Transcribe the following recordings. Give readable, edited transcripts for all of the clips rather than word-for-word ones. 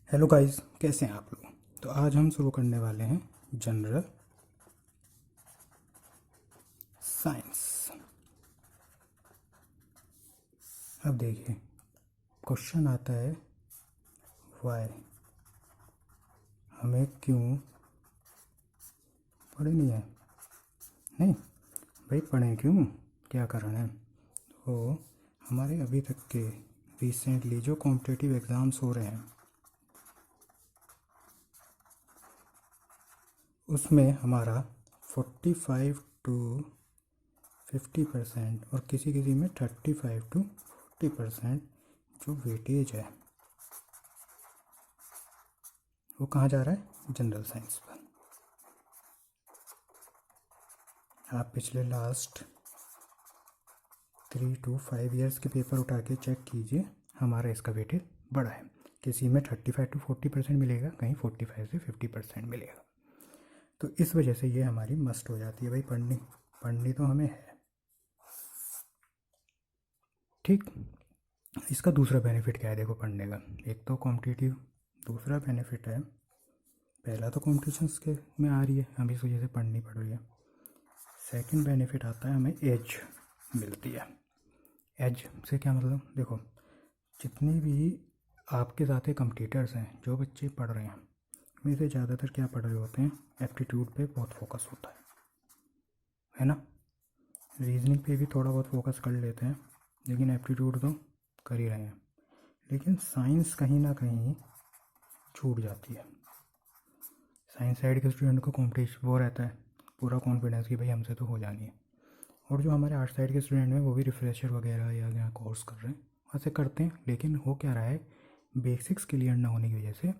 Hello guys, कैसे हैं आप लोग। तो आज हम शुरू करने वाले हैं जनरल साइंस। अब देखिए, क्वेश्चन आता है वाई, हमें क्यों पढ़े नहीं है। नहीं भाई, पढ़ें क्यों, क्या कारण है। तो हमारे अभी तक के रिसेंटली जो कॉम्पिटिटिव एग्ज़ाम्स हो रहे हैं उसमें हमारा 45 टू 50% और किसी किसी में 35 टू 40% जो वेटेज है वो कहाँ जा रहा है, जनरल साइंस पर। आप पिछले लास्ट 3 to 5 ईयर्स के पेपर उठा के चेक कीजिए, हमारा इसका वेटेज बड़ा है। किसी में 35 to 40% मिलेगा, कहीं 45 से 50% मिलेगा। तो इस वजह से ये हमारी मस्ट हो जाती है भाई, पढ़नी तो हमें है। ठीक, इसका दूसरा बेनिफिट क्या है, देखो पढ़ने का। एक तो कॉम्पिटिटिव, दूसरा बेनिफिट है, पहला तो कॉम्पिटिशन्स के में आ रही है, हम इस वजह से पढ़नी पड़ रही है। सेकंड बेनिफिट आता है, हमें एज मिलती है। एज से क्या मतलब, देखो जितने भी आपके साथ कंपटीटर्स हैं, जो बच्चे पढ़ रहे हैं में से ज़्यादातर क्या पढ़ रहे होते हैं, एप्टीट्यूड पे बहुत फोकस होता है ना। रीजनिंग पे भी थोड़ा बहुत फोकस कर लेते हैं, लेकिन एप्टीट्यूड तो कर ही रहे हैं। लेकिन साइंस कहीं ना कहीं छूट जाती है। साइंस साइड के स्टूडेंट को कॉम्पिटिशन वो रहता है, पूरा कॉन्फिडेंस कि भाई हमसे तो हो जानी है। और जो हमारे आर्ट साइड के स्टूडेंट हैं वो भी रिफ्रेशर वगैरह या यहाँ कोर्स कर रहे हैं, वहाँ से करते हैं, लेकिन हो क्या रहा है, बेसिक्स क्लियर ना होने की वजह से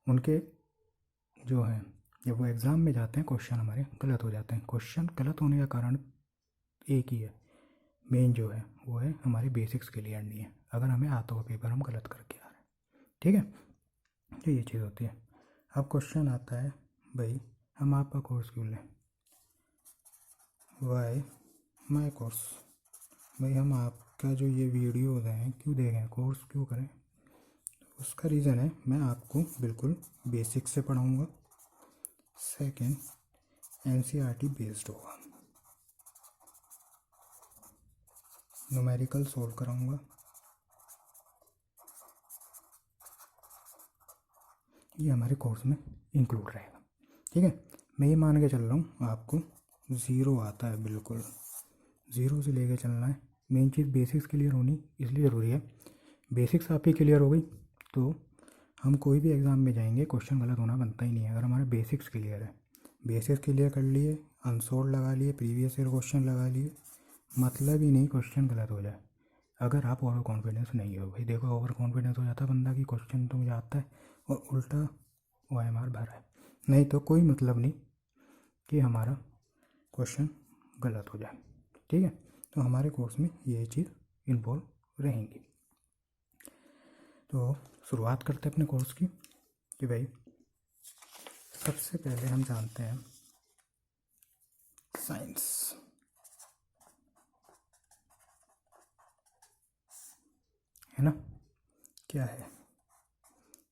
उनके जो है, जब वो एग्ज़ाम में जाते हैं क्वेश्चन हमारे गलत हो जाते हैं। क्वेश्चन गलत होने का कारण एक ही है, मेन जो है वो है हमारे बेसिक्स क्लियर नहीं है। अगर हमें आता हुआ पेपर हम गलत करके आ रहे हैं, ठीक है, तो ये चीज़ होती है। अब क्वेश्चन आता है, भाई हम आपका कोर्स क्यों लें, वाई माई कोर्स। भाई हम आपका जो ये वीडियोज़ हैं क्यों देखें, कोर्स क्यों करें। उसका रीज़न है, मैं आपको बिल्कुल बेसिक से पढ़ाऊँगा। सेकंड, एनसीईआरटी बेस्ड होगा, न्यूमेरिकल सॉल्व कराऊँगा। ये हमारे कोर्स में इंक्लूड रहेगा, ठीक है। मैं ये मान के चल रहा हूँ आपको ज़ीरो आता है, बिल्कुल ज़ीरो से लेके चलना है। मेन चीज़ बेसिक्स क्लियर होनी इसलिए ज़रूरी है। बेसिक्स आपकी क्लियर हो गई तो हम कोई भी एग्ज़ाम में जाएंगे, क्वेश्चन गलत होना बनता ही नहीं है। अगर हमारे बेसिक्स क्लियर है, बेसिक्स क्लियर कर लिए, अनसोल्ड लगा लिए, प्रीवियस ईयर क्वेश्चन लगा लिए, मतलब ही नहीं क्वेश्चन गलत हो जाए। अगर आप ओवर कॉन्फिडेंस नहीं हो, भाई देखो ओवर कॉन्फिडेंस हो जाता है बंदा कि क्वेश्चन तो मुझे आता है और उल्टा OMR भरा है, नहीं तो कोई मतलब नहीं कि हमारा क्वेश्चन गलत हो जाए, ठीक है। तो हमारे कोर्स में ये चीज़ इन्वॉल्व रहेंगी। तो शुरुआत करते हैं अपने कोर्स की कि भाई सबसे पहले हम जानते हैं साइंस, है ना, क्या है।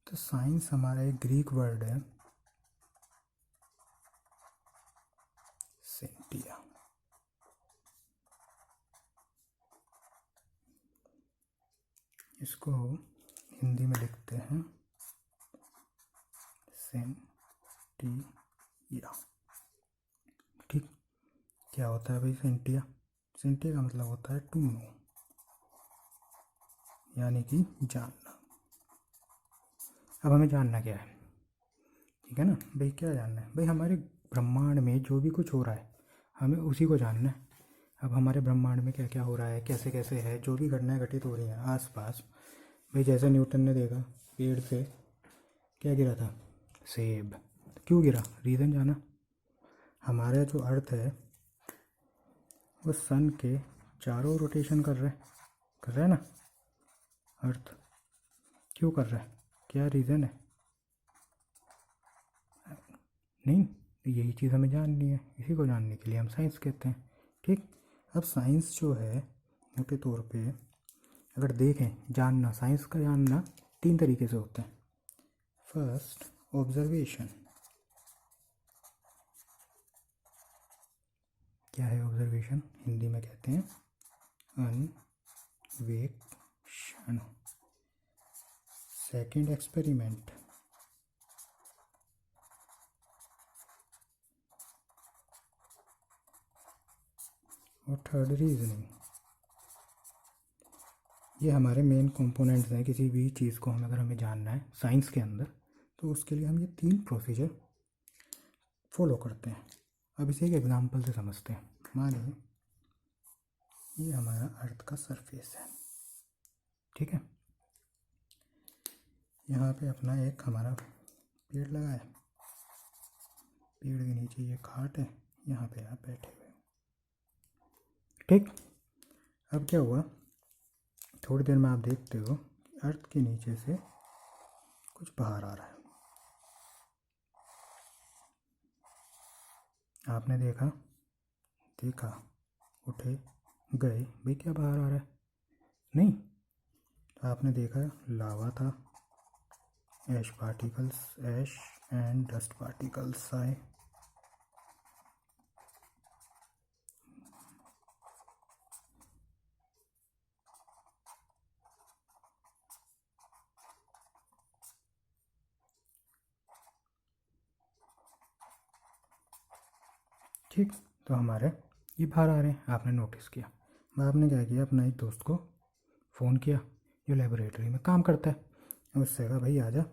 तो साइंस हमारा एक ग्रीक वर्ड है, सेंटिया। इसको हिंदी में लिखते हैं सेंटिया, ठीक। क्या होता है भाई सेंटिया, सेंटिया का मतलब होता है टू नो, यानी कि जानना। अब हमें जानना क्या है, ठीक है ना भाई, क्या जानना है भाई, हमारे ब्रह्मांड में जो भी कुछ हो रहा है हमें उसी को जानना है। अब हमारे ब्रह्मांड में क्या क्या हो रहा है, कैसे कैसे है, जो भी घटनाएं घटित हो रही हैं आसपास, भाई जैसे न्यूटन ने देखा पेड़ से क्या गिरा था, सेब। क्यों गिरा, रीज़न जाना। हमारा जो अर्थ है वो सन के चारों रोटेशन कर रहा है ना अर्थ। क्यों कर रहा है, क्या रीज़न है, नहीं, यही चीज़ हमें जाननी है, इसी को जानने के लिए हम साइंस कहते हैं, ठीक। अब साइंस जो है मोटे तौर पे अगर देखें, जानना, साइंस का जानना तीन तरीके से होता है। First observation. क्या है ऑब्जर्वेशन? हिंदी में कहते हैं अन्वेषण। Second experiment. और थर्ड रीजनिंग। ये हमारे मेन कंपोनेंट्स हैं किसी भी चीज़ को अगर हमें जानना है साइंस के अंदर, तो उसके लिए हम ये 3 प्रोसीजर फॉलो करते हैं। अब इसे एक एग्जांपल से समझते हैं। मानिए ये हमारा अर्थ का सरफेस है, ठीक है। यहाँ पे अपना एक हमारा पेड़ लगा है, पेड़ के नीचे ये खाट है, यहाँ पे आप बैठे हुए, ठीक। अब क्या हुआ, थोड़ी देर में आप देखते हो कि अर्थ के नीचे से कुछ बाहर आ रहा है। आपने देखा, उठे, गए, भाई क्या बाहर आ रहा है? नहीं। तो आपने देखा लावा था, ash particles, ash and dust particles आए। ठीक, तो हमारे ये बाहर आ रहे हैं, आपने नोटिस किया। आपने क्या किया, अपना एक दोस्त को फ़ोन किया जो लेबोरेटरी में काम करता है। उससे कहा भाई आजा,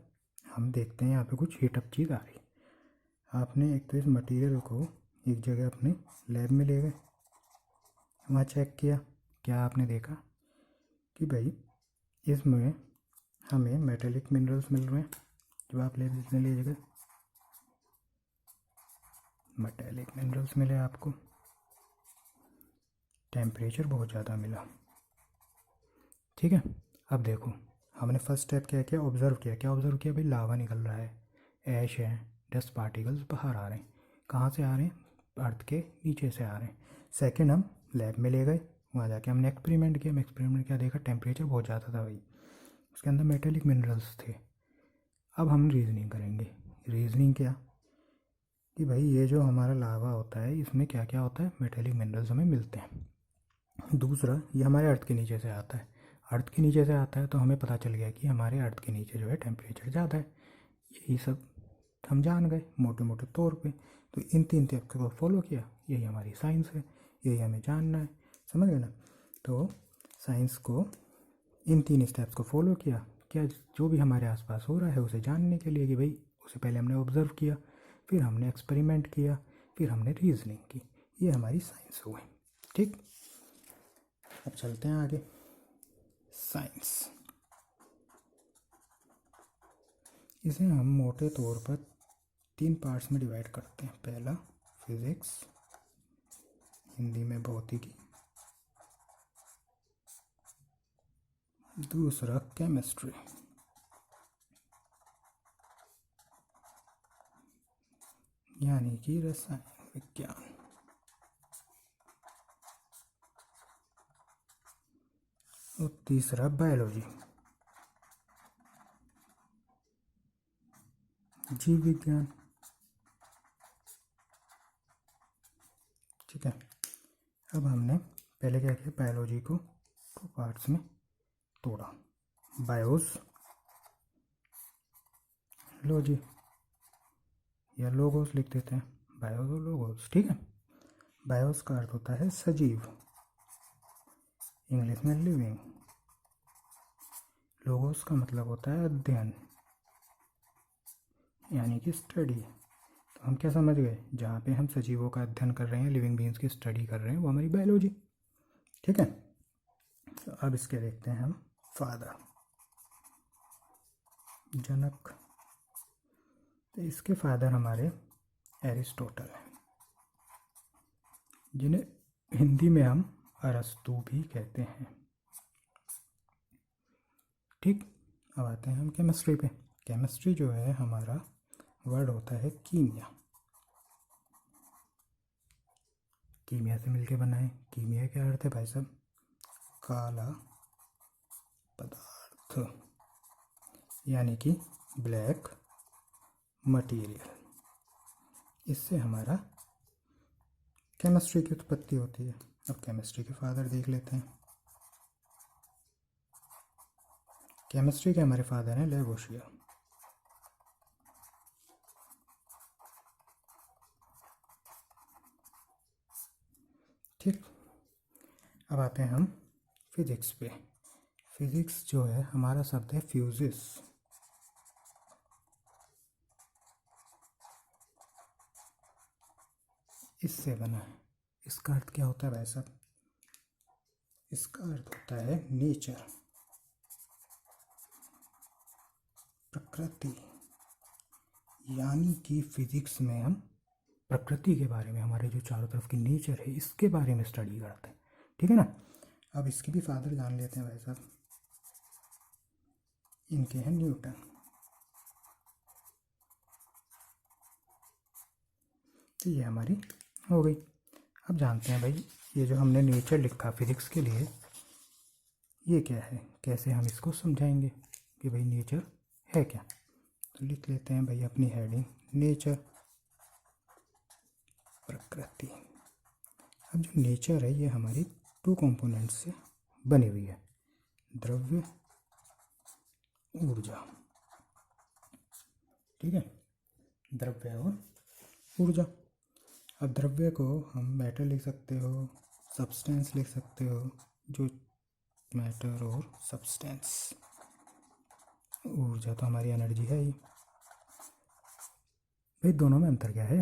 हम देखते हैं यहाँ पे कुछ हीटअप चीज़ आ रही है। आपने एक तो इस मटेरियल को एक जगह अपने लैब में ले गए, वहाँ चेक किया। क्या आपने देखा कि भाई इसमें हमें मेटेलिक मिनरल्स मिल रहे हैं। जो आप लैब में ले गए, मेटेलिक मिनरल्स मिले आपको, टेम्परेचर बहुत ज़्यादा मिला, ठीक है। अब देखो, हमने फर्स्ट स्टेप क्या किया, ऑब्ज़र्व किया। क्या ऑब्ज़र्व किया? भाई लावा निकल रहा है, ऐश है, डस्ट पार्टिकल्स बाहर आ रहे हैं। कहाँ से आ रहे हैं? अर्थ के नीचे से आ रहे हैं। सेकंड, हम लैब में ले गए, वहाँ जाके हमने एक्सपेरिमेंट किया। एक्सपेरिमेंट क्या देखा, टेम्परेचर बहुत ज़्यादा था भाई, उसके अंदर मेटेलिक मिनरल्स थे। अब हम रीजनिंग करेंगे। रीजनिंग क्या कि भाई ये जो हमारा लावा होता है इसमें क्या क्या होता है, मेटेलिक मिनरल्स हमें मिलते हैं। दूसरा, ये हमारे अर्थ के नीचे से आता है। अर्थ के नीचे से आता है तो हमें पता चल गया कि हमारे अर्थ के नीचे जो है टेम्परेचर ज़्यादा है। यही सब हम जान गए मोटे मोटे तौर पे। तो इन 3 स्टेप्स को फॉलो किया, यही हमारी साइंस है, यही हमें जानना है, समझ गए ना। तो साइंस को इन 3 स्टेप्स को फॉलो किया, क्या जो भी हमारे आसपास हो रहा है उसे जानने के लिए कि भाई उसे पहले हमने ऑब्ज़र्व किया, फिर हमने एक्सपेरिमेंट किया, फिर हमने रीजनिंग की। ये हमारी साइंस हुई, ठीक। अब चलते हैं आगे। साइंस, इसे हम मोटे तौर पर 3 पार्ट्स में डिवाइड करते हैं। पहला फिज़िक्स, हिंदी में भौतिकी, दूसरा केमिस्ट्री, यानी कि रसायन विज्ञान, और तीसरा बायोलॉजी, जीव विज्ञान, ठीक है। अब हमने पहले क्या किया, बायोलॉजी को 2 पार्ट्स में तोड़ा। बायोस लॉजी, या लोगोस लिख देते हैं, बायोस और लोगोस, ठीक है। बायोस का अर्थ होता है सजीव, इंग्लिश में लिविंग। लोगोस का मतलब होता है अध्ययन, यानी कि स्टडी। तो हम क्या समझ गए, जहाँ पे हम सजीवों का अध्ययन कर रहे हैं, लिविंग बींग्स की स्टडी कर रहे हैं, वो हमारी बायोलॉजी, ठीक है। तो अब इसके देखते हैं हम फादर, जनक। तो इसके फादर हमारे एरिस्टोटल हैं, जिन्हें हिंदी में हम अरस्तु भी कहते हैं, ठीक। अब आते हैं हम केमिस्ट्री पे। केमिस्ट्री जो है हमारा वर्ड होता है कीमिया। कीमिया से मिलके बना है। कीमिया क्या अर्थ है भाई साहब? काला पदार्थ, यानी कि ब्लैक मटेरियल। इससे हमारा केमिस्ट्री की उत्पत्ति होती है। अब केमिस्ट्री के फादर देख लेते हैं। केमिस्ट्री के हमारे फादर हैं लेवोशियर। ठीक, अब आते हैं हम फिजिक्स पे। फिजिक्स जो है हमारा शब्द है फ्यूजिस। इससे बना है। इसका अर्थ क्या होता है भाई साहब? इसका अर्थ होता है नेचर, प्रकृति। यानी कि फिजिक्स में हम प्रकृति के बारे में, हमारे जो चारों तरफ की नेचर है इसके बारे में स्टडी करते हैं। ठीक है ना। अब इसके भी फादर जान लेते हैं भाई साहब। इनके हैं न्यूटन। तो ये हमारी हो गई। अब जानते हैं भाई, ये जो हमने नेचर लिखा फिजिक्स के लिए, ये क्या है, कैसे हम इसको समझाएंगे कि भाई नेचर है क्या। तो लिख लेते हैं भाई अपनी हेडिंग, नेचर, प्रकृति। अब जो नेचर है ये हमारी 2 कंपोनेंट से बनी हुई है, द्रव्य, ऊर्जा। ठीक है, द्रव्य और ऊर्जा। अब द्रव्य को हम मैटर लिख सकते हो, सब्सटेंस लिख सकते हो, जो मैटर और सब्सटेंस। ऊर्जा तो हमारी एनर्जी है ही। भाई दोनों में अंतर क्या है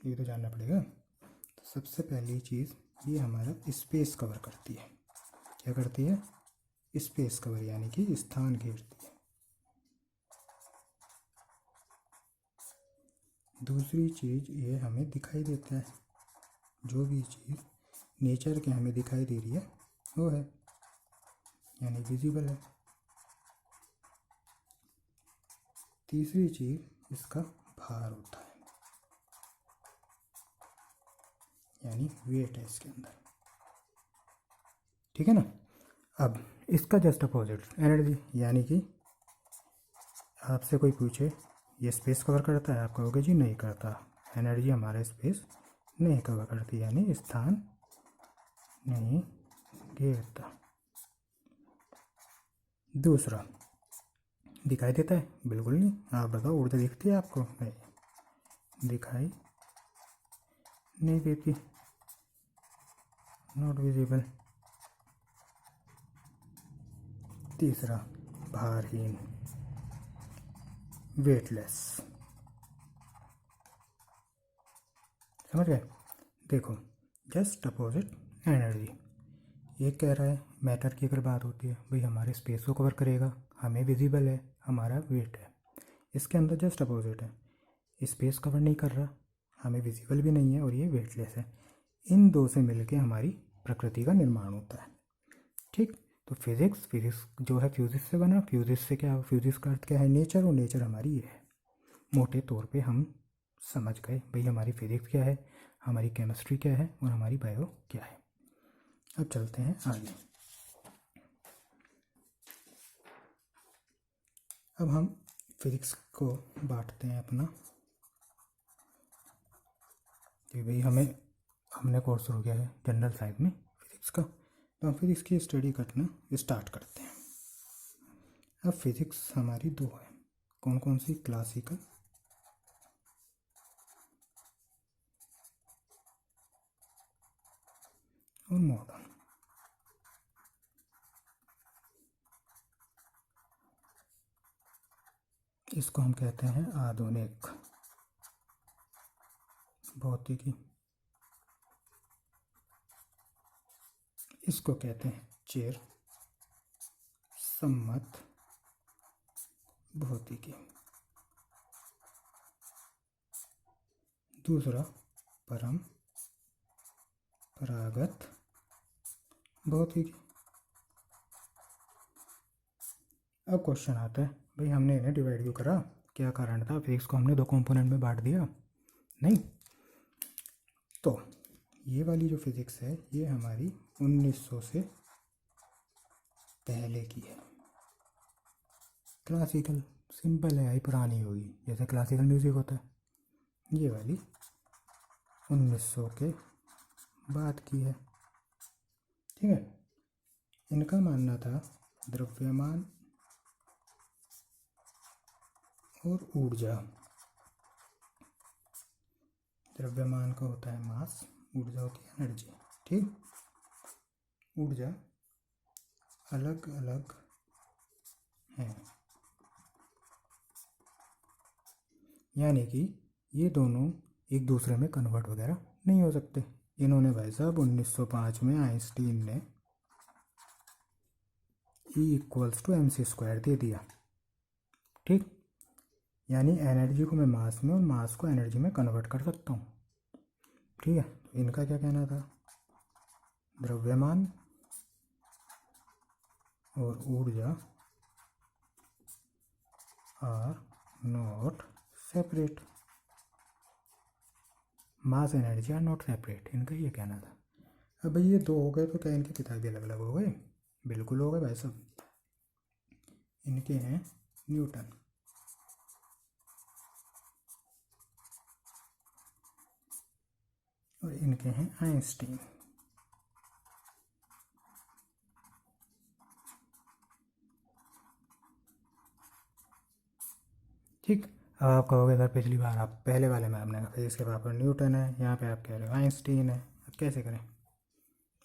ये तो जानना पड़ेगा। तो सबसे पहली चीज़, ये हमारा स्पेस कवर करती है। क्या करती है? स्पेस कवर, यानी कि स्थान घेरती है। दूसरी चीज़, ये हमें दिखाई देता है। जो भी चीज़ नेचर के हमें दिखाई दे रही है वो है, यानी विजिबल है। तीसरी चीज़, इसका भार होता है, यानी वेट है इसके अंदर। ठीक है ना। अब इसका जस्ट अपोजिट एनर्जी, यानी कि आपसे कोई पूछे ये स्पेस कवर करता है, आप कहोगे जी नहीं करता। एनर्जी हमारा स्पेस नहीं कवर करती, यानी स्थान नहीं घेरता। दूसरा, दिखाई देता है? बिल्कुल नहीं। आप बताओ, ऊर्जा दिखती है आपको? नहीं, दिखाई नहीं देती, नॉट विजिबल। तीसरा, भारहीन, वेटलेस। समझ गए? देखो, जस्ट अपोजिट एनर्जी। ये कह रहा है मैटर की अगर बात होती है, भाई हमारे स्पेस को कवर करेगा, हमें विजिबल है, हमारा वेट है। इसके अंदर जस्ट अपोजिट है, स्पेस कवर नहीं कर रहा, हमें विजिबल भी नहीं है, और ये वेटलेस है। इन दो से मिलके हमारी प्रकृति का निर्माण होता है। ठीक, तो फिजिक्स जो है फ्यूजिस से बना। फ्यूजिस से क्या, फ्यूजिस का अर्थ क्या है? नेचर, और नेचर हमारी ये है। मोटे तौर पे हम समझ गए भाई हमारी फिजिक्स क्या है, हमारी केमिस्ट्री क्या है, और हमारी बायो क्या है। अब चलते हैं आगे। अब हम फिजिक्स को बांटते हैं अपना, कि भाई हमने कोर्स शुरू किया है जनरल साइंस में फिजिक्स का, तो हम फिजिक्स की स्टडी करना स्टार्ट करते हैं। अब फिजिक्स हमारी 2 है। कौन कौन सी? क्लासिकल और मॉडर्न। इसको हम कहते हैं आधुनिक भौतिकी। इसको कहते हैं चिर सम्मत भौतिकी। दूसरा, परंपरागत भौतिकी। अब क्वेश्चन आता है, भाई हमने इन्हें डिवाइड क्यों करा? क्या कारण था? फिजिक्स को हमने 2 कंपोनेंट में बांट दिया? नहीं। तो ये वाली जो फिजिक्स है ये हमारी 1900 से पहले की है। क्लासिकल सिंपल है, आई पुरानी होगी, जैसे क्लासिकल म्यूज़िक होता है। ये वाली 1900 के बाद की है। ठीक है, इनका मानना था द्रव्यमान और ऊर्जा। द्रव्यमान का होता है मास, ऊर्जा होती है एनर्जी। ठीक, ऊर्जा अलग अलग है, यानी कि ये दोनों एक दूसरे में कन्वर्ट वगैरह नहीं हो सकते। इन्होंने भाई साहब 1905 में आइंस्टीन ने E=mc² दे दिया। ठीक, यानी एनर्जी को मैं मास में और मास को एनर्जी में कन्वर्ट कर सकता हूँ। ठीक है, तो इनका क्या कहना था, द्रव्यमान और ऊर्जा are not separate, mass energy are not separate, इनका ये कहना था। अब भाई ये दो हो गए तो क्या इनके पिता भी अलग अलग हो गए? बिल्कुल हो गए भाई साहब। इनके हैं न्यूटन और इनके हैं आइंस्टीन। ठीक, अब आप कहोगे सर पिछली बार आप पहले वाले में आपने फिजिक्स के पापा न्यूटन है, यहाँ पे आप कह रहे हो आइंस्टीन है, अब कैसे करें?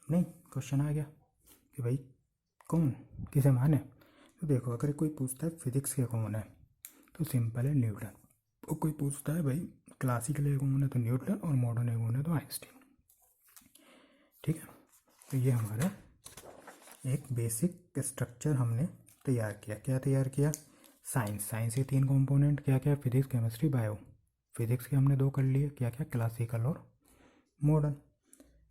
नहीं, क्वेश्चन आ गया कि भाई कौन किसे माने। तो देखो, अगर कोई पूछता है फिजिक्स के कौन है तो सिंपल है न्यूटन, और कोई पूछता है भाई क्लासिकल है कौन है तो न्यूटन, और मॉडर्न है कौन है तो आइंस्टीन। ठीक है, तो ये हमारा एक बेसिक स्ट्रक्चर हमने तैयार किया। क्या तैयार किया? साइंस के 3 कंपोनेंट, क्या क्या? Physics, chemistry, bio. फिजिक्स के हमने 2 कर लिए, क्या क्या? क्लासिकल और मॉडर्न।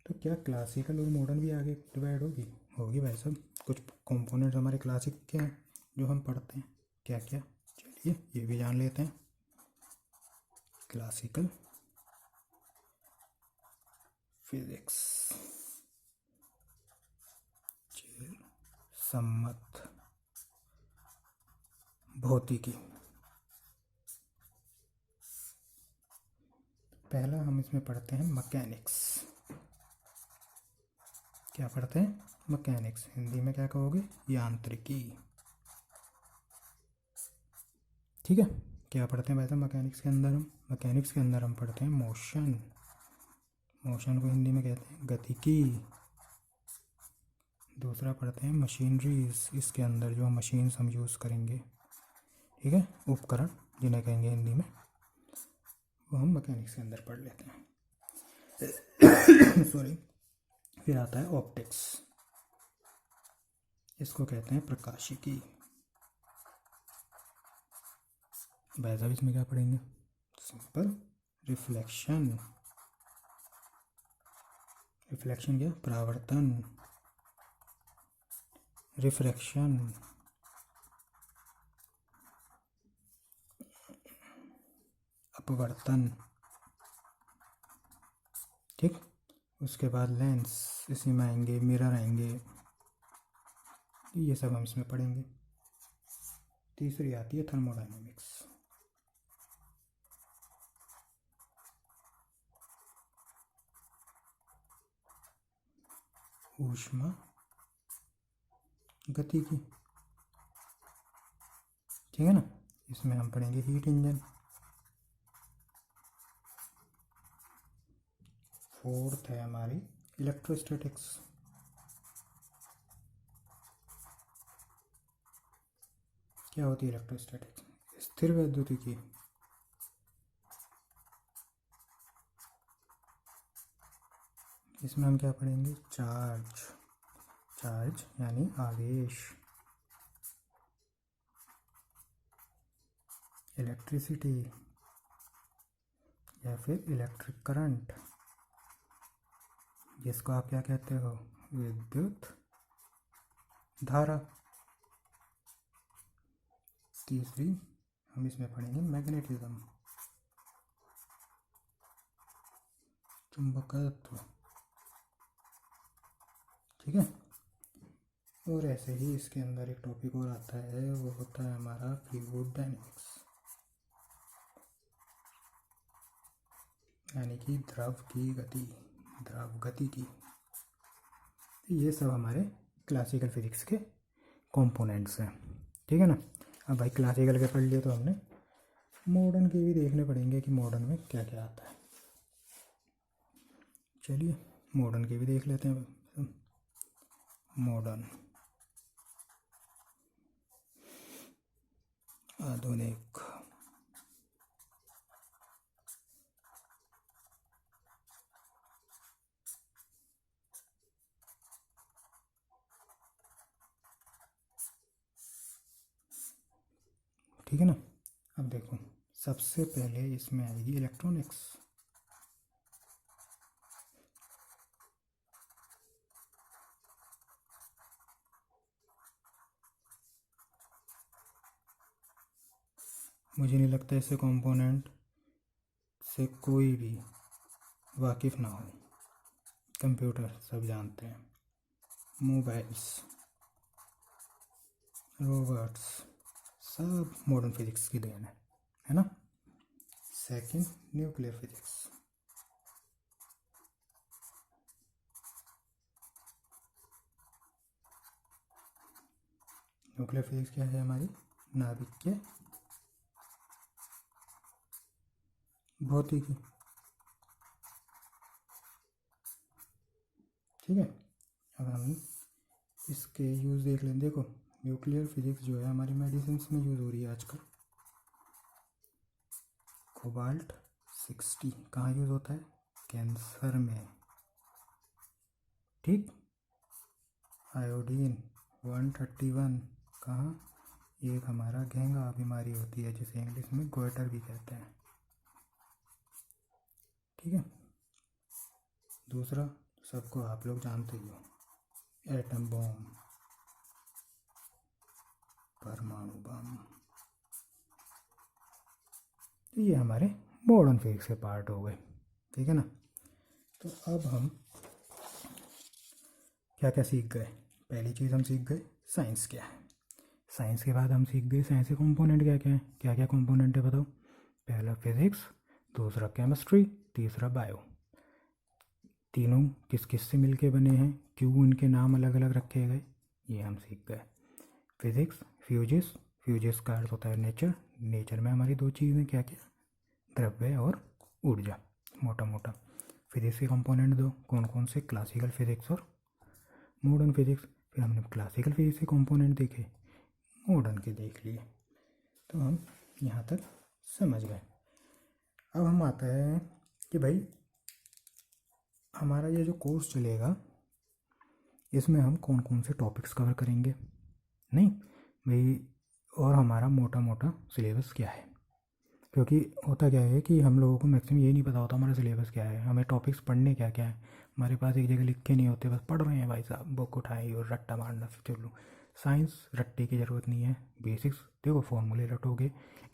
तो क्या क्लासिकल और मॉडर्न भी आगे डिवाइड होगी? होगी भाई साहब। कुछ कंपोनेंट्स हमारे क्लासिक के हैं जो हम पढ़ते हैं, क्या क्या? चलिए ये भी जान लेते हैं। क्लासिकल फिजिक्स, सम्मत भौतिकी। पहला हम इसमें पढ़ते हैं मैकेनिक्स। क्या पढ़ते हैं? मैकेनिक्स। हिंदी में क्या कहोगे? यांत्रिकी। ठीक है, क्या पढ़ते हैं वैसे मैकेनिक्स के अंदर? हम मैकेनिक्स के अंदर हम पढ़ते हैं मोशन। मोशन को हिंदी में कहते हैं गतिकी। दूसरा पढ़ते हैं मशीनरीज, इसके अंदर जो मशीन्स हम यूज़ करेंगे, ठीक है, उपकरण जिन्हें कहेंगे हिंदी में, वो हम मैकेनिक्स के अंदर पढ़ लेते हैं। सॉरी। फिर आता है ऑप्टिक्स, इसको कहते हैं प्रकाशिकी। वैसा भी इसमें क्या पढ़ेंगे? Simple reflection. रिफ्लेक्शन क्या? परावर्तन। रिफ्रैक्शन, अपवर्तन। ठीक, उसके बाद लेंस, इसी में आएंगे मिरर आएंगे, ये सब हम इसमें पढ़ेंगे। तीसरी आती है थर्मोडायनेमिक्स। ऊष्मा गतिकी। ठीक है ना, इसमें हम पढ़ेंगे हीट इंजन। फोर्थ है हमारी इलेक्ट्रोस्टैटिक्स। क्या होती है इलेक्ट्रोस्टैटिक्स? स्थिर वैद्युतिकी। इसमें हम क्या पढ़ेंगे? चार्ज। चार्ज यानी आवेश। इलेक्ट्रिसिटी या फिर इलेक्ट्रिक करंट, जिसको आप क्या कहते हो? विद्युत धारा। तीसरी हम इसमें पढ़ेंगे मैग्नेटिज्म, चुंबकत्व। ठीक है, और ऐसे ही इसके अंदर एक टॉपिक और आता है, वो होता है हमारा फ्लूइड डायनेमिक्स, यानी कि द्रव की गति, द्रव गति की। ये सब हमारे क्लासिकल फिजिक्स के कंपोनेंट्स हैं, ठीक है ना। अब भाई क्लासिकल के पढ़ लिए तो हमने मॉडर्न के भी देखने पड़ेंगे कि मॉडर्न में क्या क्या आता है। चलिए मॉडर्न के भी देख लेते हैं। मॉडर्न, आधुनिक, ठीक है ना। अब देखो सबसे पहले इसमें आएगी इलेक्ट्रॉनिक्स। मुझे नहीं लगता इससे कंपोनेंट से कोई भी वाकिफ़ ना हो, कंप्यूटर सब जानते हैं, मोबाइल्स, रोबोट्स, सब मॉडर्न फिजिक्स की देन है ना। Second, nuclear physics. Nuclear physics क्या है हमारी, नाभिकीय भौतिकी, ठीक है। अब हम इसके यूज़ देख लें। देखो न्यूक्लियर फिजिक्स जो है हमारी मेडिसिन में यूज़ हो रही है आजकल। कोबाल्ट 60 कहाँ यूज़ होता है, कैंसर में, ठीक। आयोडीन 131 कहाँ, एक हमारा घेंगा बीमारी होती है जिसे इंग्लिश में गोइटर भी कहते हैं, ठीक है। दूसरा सबको आप लोग जानते ही हो, एटम बॉम्ब, परमाणु बम। ये हमारे मॉडर्न फिजिक्स के पार्ट हो गए, ठीक है ना। तो अब हम क्या क्या सीख गए। पहली चीज़ हम सीख गए साइंस क्या है। साइंस के बाद हम सीख गए साइंस के कंपोनेंट क्या क्या है। क्या क्या कंपोनेंट है बताओ। पहला फिजिक्स, दूसरा केमिस्ट्री, तीसरा बायो। तीनों किस किस से मिलके बने हैं, क्यों इनके नाम अलग अलग रखे गए, ये हम सीख गए। फिजिक्स फ्यूजिस, फ्यूजिस का अर्थ होता है नेचर। नेचर में हमारी दो चीज़ें क्या क्या, द्रव्य और ऊर्जा, मोटा मोटा। फिजिक्स के कंपोनेंट दो कौन कौन से, क्लासिकल फिजिक्स और मॉडर्न फिजिक्स। फिर हमने क्लासिकल फिजिक्स के कंपोनेंट देखे, मॉडर्न के देख लिए, तो हम यहाँ तक समझ गए। अब हम आता है कि भाई हमारा ये जो कोर्स चलेगा इसमें हम कौन कौन से टॉपिक्स कवर करेंगे, नहीं भाई, और हमारा मोटा मोटा सिलेबस क्या है। क्योंकि होता क्या है कि हम लोगों को मैक्सिमम ये नहीं पता होता हमारा सिलेबस क्या है, हमें टॉपिक्स पढ़ने क्या क्या है, हमारे पास एक जगह लिख के नहीं होते, बस पढ़ रहे हैं भाई साहब, बुक उठाई और रट्टा मारना चलो। साइंस रट्टे की ज़रूरत नहीं है, बेसिक्स देखो, फॉर्मूले रटोगे,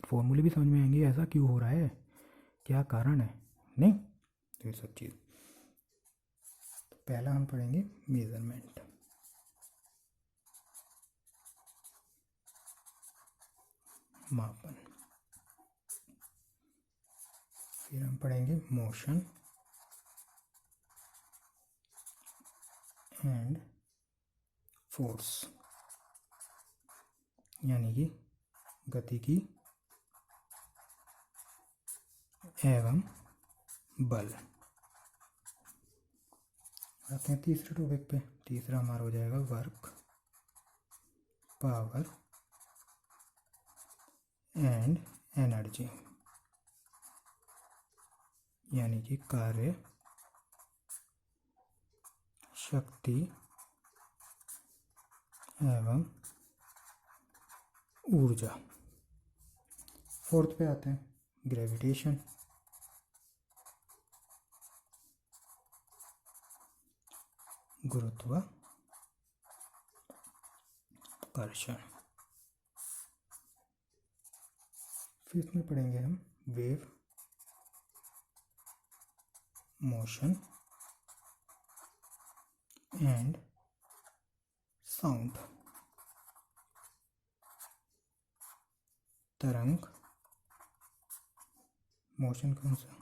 फॉर्मूले भी समझ में आएंगे ऐसा क्यों हो रहा है, क्या कारण है, नहीं तो ये सब चीज़। तो पहला हम पढ़ेंगे मेज़रमेंट, मापन। फिर हम पढ़ेंगे मोशन एंड फोर्स, यानी कि गति की एवं बल। आते हैं तीसरे टॉपिक पे। तीसरा हमारा हो जाएगा वर्क, पावर एंड एनर्जी, यानी कि कार्य, शक्ति एवं ऊर्जा। फोर्थ पे आते हैं ग्रेविटेशन, गुरुत्वाकर्षण। फिफ्थ में पढ़ेंगे हम वेव, मोशन एंड साउंड, तरंग, मोशन कौन सा,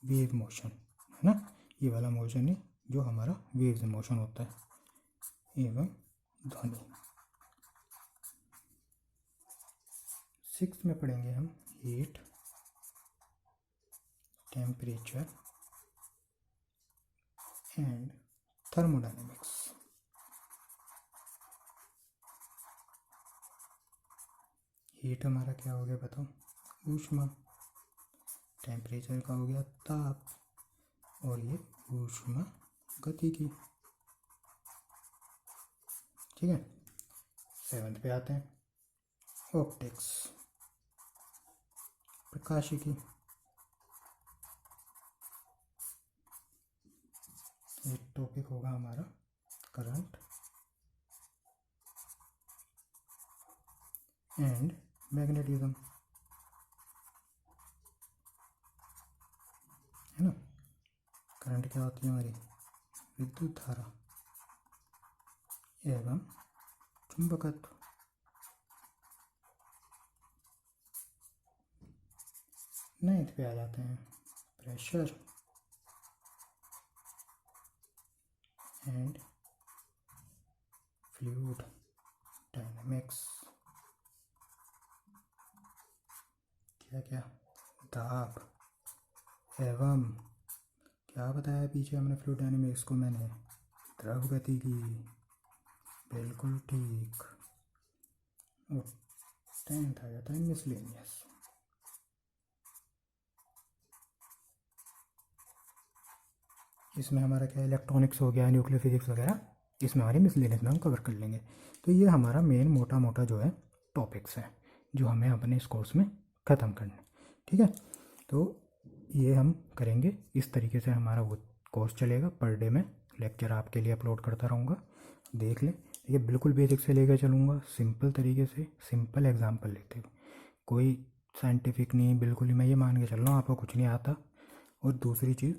वेव मोशन है ना, ये वाला मोशन है जो हमारा वेव मोशन होता है, एवं ध्वनि। 6 में पढ़ेंगे हम heat, temperature and thermodynamics. Heat हमारा क्या हो गया बताओ, ऊष्मा, टेम्परेचर का हो गया ताप, और ये ऊष्मा गतिकी। ठीक है, 7th पे आते हैं, ऑप्टिक्स, प्रकाशिकी। एक टॉपिक होगा हमारा करंट एंड मैग्नेटिज्म, है ना। करंट क्या होती है हमारी, विद्युत धारा एवं चुंबकत्व। नाइन्थ पे आ जाते हैं, प्रेशर एंड फ्लूइड डायनेमिक्स। क्या क्या, दाब एवं, क्या बताया पीछे हमने फ्लूइड डायनेमिक्स को, मैंने द्रव गति की, बिल्कुल ठीक। और 10th आ जाता है मिसलेनियस। इसमें हमारा क्या, इलेक्ट्रॉनिक्स हो गया, न्यूक्लियर फिजिक्स वगैरह, इसमें हमारे मिसलेनियस में हम कवर कर लेंगे। तो ये हमारा मेन मोटा मोटा जो है टॉपिक्स है जो हमें अपने इस कोर्स में ख़त्म करना है। ठीक है, तो ये हम करेंगे इस तरीके से, हमारा वो कोर्स चलेगा। पर डे में लेक्चर आपके लिए अपलोड करता रहूँगा, देख लें। ये बिल्कुल बेसिक से लेकर चलूँगा, सिंपल तरीके से, सिंपल एग्जाम्पल लेते हुए, कोई साइंटिफिक नहीं, बिल्कुल ही मैं ये मान के चल रहा हूँ आपको कुछ नहीं आता। और दूसरी चीज़,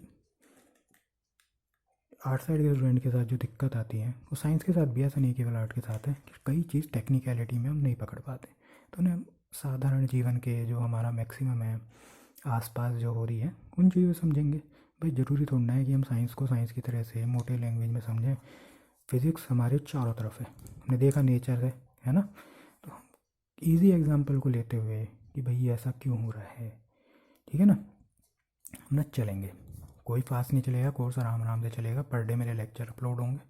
आर्ट साइड के स्टूडेंट के साथ जो दिक्कत आती है, वो साइंस के साथ भी ऐसा नहीं केवल आर्ट के साथ है कि कई चीज़ टेक्निकलिटी में हम नहीं पकड़ पाते। तो उन्हें साधारण जीवन के जो हमारा मैक्सिमम है आसपास जो हो रही है उन चीज़ों को समझेंगे। भाई ज़रूरी थोड़ा है कि हम साइंस को साइंस की तरह से मोटे लैंग्वेज में समझें। फिज़िक्स हमारे चारों तरफ है, हमने देखा नेचर है ना। तो ईजी एग्जाम्पल को लेते हुए कि भाई ऐसा क्यों हो रहा है, ठीक है ना, हम ना चलेंगे। कोई फास्ट नहीं चलेगा, कोर्स आराम आराम से चलेगा। पर डे मेरे लेक्चर अपलोड होंगे,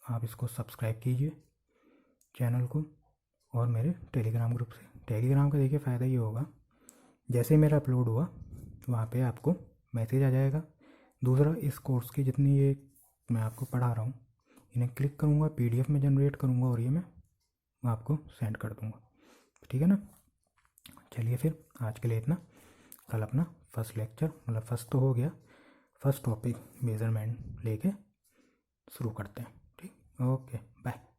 आप इसको सब्सक्राइब कीजिए चैनल को, और मेरे टेलीग्राम ग्रुप से। टेलीग्राम का देखिए फ़ायदा ये होगा, जैसे ही मेरा अपलोड हुआ वहाँ पे आपको मैसेज आ जाएगा। दूसरा, इस कोर्स की जितनी ये मैं आपको पढ़ा रहा हूँ, इन्हें क्लिक करूँगा, PDF में जनरेट करूँगा और ये मैं आपको सेंड कर दूँगा। ठीक है ना। चलिए फिर आज के लिए इतना। कल अपना फर्स्ट लेक्चर, मतलब फर्स्ट तो हो गया, फर्स्ट टॉपिक मेजरमेंट लेके शुरू करते हैं। ठीक, ओके, बाय।